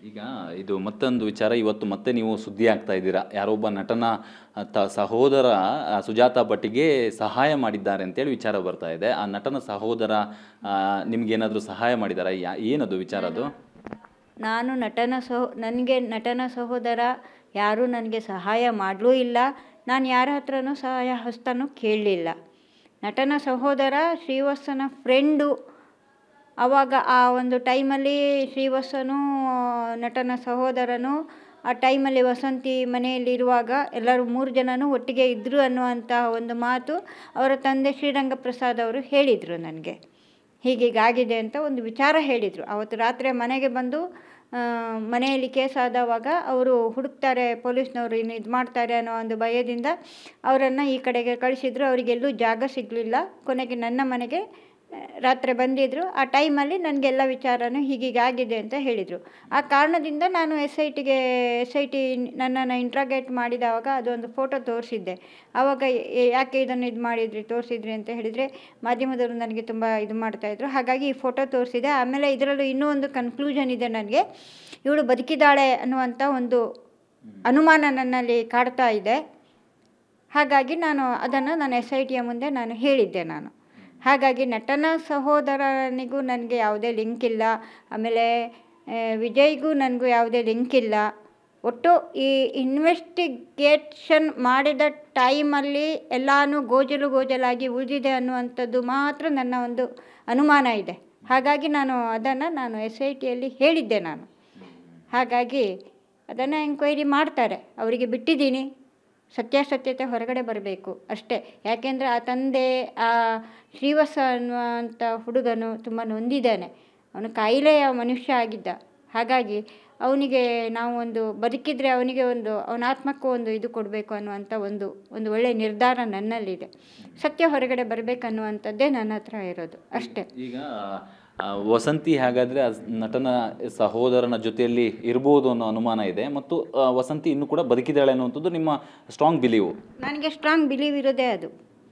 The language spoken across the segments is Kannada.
ಈಗ ಇದು ಮತ್ತೊಂದು ವಿಚಾರ, ಇವತ್ತು ಮತ್ತೆ ನೀವು ಸುದ್ದಿ ಆಗ್ತಾ ಇದ್ದೀರಾ, ಯಾರೊಬ್ಬ ನಟನ ಸಹೋದರ ಸುಜಾತಾ ಭಟ್ಗೆ ಸಹಾಯ ಮಾಡಿದ್ದಾರೆ ಅಂತೇಳಿ ವಿಚಾರ ಬರ್ತಾ ಇದೆ. ಆ ನಟನ ಸಹೋದರ ನಿಮ್ಗೇನಾದರೂ ಸಹಾಯ ಮಾಡಿದಾರಾ? ಏನದು ವಿಚಾರ ಅದು? ನಾನು ನನಗೆ ನಟನ ಸಹೋದರ ಯಾರೂ ನನಗೆ ಸಹಾಯ ಮಾಡಲೂ ಇಲ್ಲ. ನಾನು ಯಾರ ಹತ್ರನೂ ಸಹಾಯ ಹಸ್ತನೂ ಕೇಳಲಿಲ್ಲ. ನಟನ ಸಹೋದರ ಶ್ರೀವತ್ಸನ ಫ್ರೆಂಡು. ಆವಾಗ ಆ ಒಂದು ಟೈಮಲ್ಲಿ ಶ್ರೀವತ್ಸನೂ ನಟನ ಸಹೋದರನು ಆ ಟೈಮಲ್ಲಿ ವಸಂತಿ ಮನೆಯಲ್ಲಿರುವಾಗ ಎಲ್ಲರೂ 3 ಜನನೂ ಒಟ್ಟಿಗೆ ಇದ್ದರು ಅನ್ನುವಂಥ ಒಂದು ಮಾತು ಅವರ ತಂದೆ ಶ್ರೀರಂಗಪ್ರಸಾದ್ ಅವರು ಹೇಳಿದರು ನನಗೆ. ಹೀಗೀಗಾಗಿದೆ ಅಂತ ಒಂದು ವಿಚಾರ ಹೇಳಿದರು. ಆವತ್ತು ರಾತ್ರಿ ಮನೆಗೆ ಬಂದು ಮನೆಯಲ್ಲಿ ಕೇಸ್ ಆದವಾಗ ಅವರು ಹುಡುಕ್ತಾರೆ, ಪೊಲೀಸ್ನವರು ಇನ್ನು ಇದು ಮಾಡ್ತಾರೆ ಅನ್ನೋ ಒಂದು ಭಯದಿಂದ ಅವರನ್ನು ಈ ಕಡೆಗೆ ಕಳಿಸಿದ್ರು. ಅವರಿಗೆಲ್ಲೂ ಜಾಗ ಸಿಗಲಿಲ್ಲ. ಕೊನೆಗೆ ನನ್ನ ಮನೆಗೆ ರಾತ್ರಿ ಬಂದಿದ್ದರು. ಆ ಟೈಮಲ್ಲಿ ನನಗೆಲ್ಲ ವಿಚಾರನೂ ಹೀಗೀಗಾಗಿದೆ ಅಂತ ಹೇಳಿದರು. ಆ ಕಾರಣದಿಂದ ನಾನು ಎಸ್ ಐ ಟಿ ನನ್ನನ್ನು ಇಂಟ್ರಾಗೇಟ್ ಮಾಡಿದವಾಗ ಅದೊಂದು ಫೋಟೋ ತೋರಿಸಿದ್ದೆ. ಆವಾಗ ಯಾಕೆ ಇದನ್ನು ತೋರಿಸಿದ್ರಿ ಅಂತ ಹೇಳಿದರೆ ಮಾಧ್ಯಮದವರು ನನಗೆ ತುಂಬ ಇದು ಮಾಡ್ತಾಯಿದ್ರು. ಹಾಗಾಗಿ ಈ ಫೋಟೋ ತೋರಿಸಿದೆ. ಆಮೇಲೆ ಇದರಲ್ಲೂ ಇನ್ನೂ ಒಂದು ಕನ್ಕ್ಲೂಷನ್ ಇದೆ ನನಗೆ. ಇವಳು ಬದುಕಿದ್ದಾಳೆ ಅನ್ನುವಂಥ ಒಂದು ಅನುಮಾನ ನನ್ನಲ್ಲಿ ಕಾಡ್ತಾ ಇದೆ. ಹಾಗಾಗಿ ನಾನು ಎಸ್ ಐ ಟಿಯ ಮುಂದೆ ಹೇಳಿದ್ದೆ. ಹಾಗಾಗಿ ನಟನ ಸಹೋದರನಿಗೂ ನನಗೆ ಯಾವುದೇ ಲಿಂಕ್ ಇಲ್ಲ. ಆಮೇಲೆ ವಿಜಯ್ಗೂ ನನಗೂ ಯಾವುದೇ ಲಿಂಕ್ ಇಲ್ಲ. ಒಟ್ಟು ಈ ಇನ್ವೆಸ್ಟಿಗೇಷನ್ ಮಾಡಿದ ಟೈಮಲ್ಲಿ ಎಲ್ಲನೂ ಗೋಜಲಾಗಿ ಉಳಿದಿದೆ ಅನ್ನುವಂಥದ್ದು ಮಾತ್ರ ನನ್ನ ಒಂದು ಅನುಮಾನ ಇದೆ. ಹಾಗಾಗಿ ನಾನು ಎಸ್ ಐ ಟಿಯಲ್ಲಿ ಹೇಳಿದ್ದೆ. ಹಾಗಾಗಿ ಅದನ್ನು ಎಂಕ್ವೈರಿ ಮಾಡ್ತಾರೆ. ಅವರಿಗೆ ಬಿಟ್ಟಿದ್ದೀನಿ. ಸತ್ಯಾಸತ್ಯತೆ ಹೊರಗಡೆ ಬರಬೇಕು ಅಷ್ಟೇ. ಯಾಕೆಂದರೆ ಆ ತಂದೆ ಆ ಶ್ರೀವತ್ಸ ಅನ್ನುವಂಥ ಹುಡುಗನು ತುಂಬ ನೊಂದಿದ್ದಾನೆ. ಅವನು ಕಾಯಿಲೆಯ ಮನುಷ್ಯ ಆಗಿದ್ದ. ಹಾಗಾಗಿ ಅವನಿಗೆ ನಾವು ಒಂದು ಬದುಕಿದ್ರೆ ಅವನಿಗೆ ಅವನ ಆತ್ಮಕ್ಕೂ ಒಂದು ಇದು ಕೊಡಬೇಕು ಅನ್ನುವಂಥ ಒಂದು ಒಳ್ಳೆಯ ನಿರ್ಧಾರ ನನ್ನಲ್ಲಿದೆ. ಸತ್ಯ ಹೊರಗಡೆ ಬರಬೇಕನ್ನುವಂಥದ್ದೇ ನನ್ನ ಹತ್ರ ಇರೋದು ಅಷ್ಟೇ. ಈಗ ವಸಂತಿ ಹಾಗಾದರೆ ನಟನ ಸಹೋದರನ ಜೊತೆಯಲ್ಲಿ ಇರ್ಬೋದು ಅನ್ನೋ ಅನುಮಾನ ಇದೆ, ಮತ್ತು ವಸಂತಿ ಇನ್ನೂ ಕೂಡ ಬದುಕಿದ್ದಾಳೆ ಅನ್ನುವಂಥದ್ದು ನಿಮ್ಮ ಸ್ಟ್ರಾಂಗ್ ಬಿಲೀವು? ನನಗೆ ಸ್ಟ್ರಾಂಗ್ ಬಿಲೀವ್ ಇರೋದೇ ಅದು.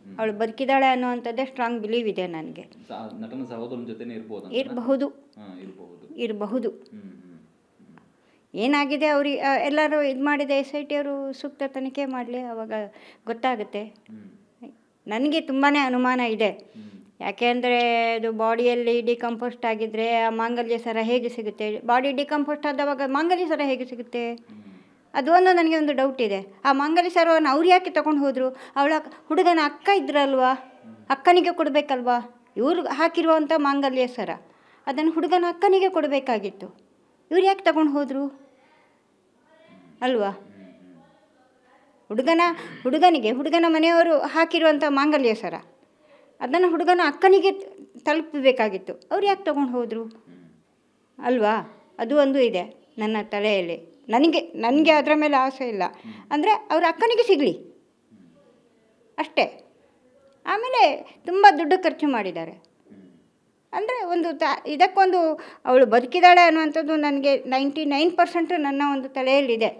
ಅವಳು ಬದುಕಿದ್ದಾಳೆ ಅನ್ನುವಂಥದ್ದೇ ಸ್ಟ್ರಾಂಗ್ ಬಿಲೀವ್ ಇದೆ ನನಗೆ. ನಟನ ಸಹೋದರನ ಜೊತೆನೇ ಇರಬಹುದು. ಏನಾಗಿದೆ ಅವ್ರಿಗೆ ಎಲ್ಲರೂ ಇದು ಮಾಡಿದೆ. ಎಸ್ ಐ ಟಿ ಅವರು ಸೂಕ್ತ ತನಿಖೆ ಮಾಡಲಿ, ಆವಾಗ ಗೊತ್ತಾಗುತ್ತೆ. ನನಗೆ ತುಂಬಾ ಅನುಮಾನ ಇದೆ. ಯಾಕೆ ಅಂದರೆ ಅದು ಬಾಡಿಯಲ್ಲಿ ಡಿಕಂಪೋಸ್ಟ್ ಆಗಿದ್ದರೆ ಆ ಮಾಂಗಲ್ಯ ಸರ ಹೇಗೆ ಸಿಗುತ್ತೆ? ಬಾಡಿ ಡಿಕಂಪೋಸ್ಟ್ ಆದವಾಗ ಮಾಂಗಲ್ಯ ಸರ ಹೇಗೆ ಸಿಗುತ್ತೆ? ಅದು ನನಗೆ ಒಂದು ಡೌಟ್ ಇದೆ. ಆ ಮಾಂಗಲ್ಯ ಸರವನ್ನು ಅವ್ರು ಯಾಕೆ ತೊಗೊಂಡು ಹೋದರು? ಹುಡುಗನ ಅಕ್ಕ ಇದ್ರಲ್ವಾ, ಅಕ್ಕನಿಗೆ ಕೊಡಬೇಕಲ್ವಾ? ಇವ್ರು ಹಾಕಿರುವಂಥ ಮಾಂಗಲ್ಯ ಸರ ಅದನ್ನು ಹುಡುಗನ ಅಕ್ಕನಿಗೆ ಕೊಡಬೇಕಾಗಿತ್ತು. ಇವ್ರು ಯಾಕೆ ತಗೊಂಡು ಹೋದರು ಅಲ್ವಾ? ಹುಡುಗನ ಮನೆಯವರು ಹಾಕಿರುವಂಥ ಮಾಂಗಲ್ಯ ಸರ ಅದನ್ನು ಹುಡುಗನ ಅಕ್ಕನಿಗೆ ತಲುಪಬೇಕಾಗಿತ್ತು. ಅವ್ರು ಯಾಕೆ ತಗೊಂಡು ಹೋದರು ಅಲ್ವಾ? ಅದು ಒಂದು ಇದೆ ನನ್ನ ತಲೆಯಲ್ಲಿ. ನನಗೆ ಅದರ ಮೇಲೆ ಆಸೆ ಇಲ್ಲ. ಅಂದರೆ ಅವ್ರ ಅಕ್ಕನಿಗೆ ಸಿಗಲಿ ಅಷ್ಟೇ. ಆಮೇಲೆ ತುಂಬ ದುಡ್ಡು ಖರ್ಚು ಮಾಡಿದ್ದಾರೆ. ಅಂದರೆ ಇದಕ್ಕೊಂದು ಅವಳು ಬದುಕಿದ್ದಾಳೆ ಅನ್ನುವಂಥದ್ದು ನನಗೆ 99% ನನ್ನ ಒಂದು ತಲೆಯಲ್ಲಿದೆ.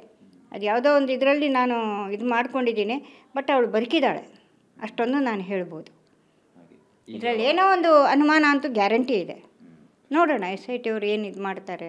ಅದು ಯಾವುದೋ ಒಂದು ಇದರಲ್ಲಿ ನಾನು ಇದು ಮಾಡ್ಕೊಂಡಿದ್ದೀನಿ. ಬಟ್ ಅವಳು ಬದುಕಿದ್ದಾಳೆ ಅಷ್ಟೊಂದು ನಾನು ಹೇಳ್ಬೋದು. ಇದರಲ್ಲಿ ಏನೋ ಒಂದು ಅನುಮಾನ ಅಂತೂ ಗ್ಯಾರಂಟಿ ಇದೆ. ನೋಡೋಣ ಎಸ್ ಐ ಟಿ ಅವರು ಏನು ಇದು ಮಾಡ್ತಾರೆ.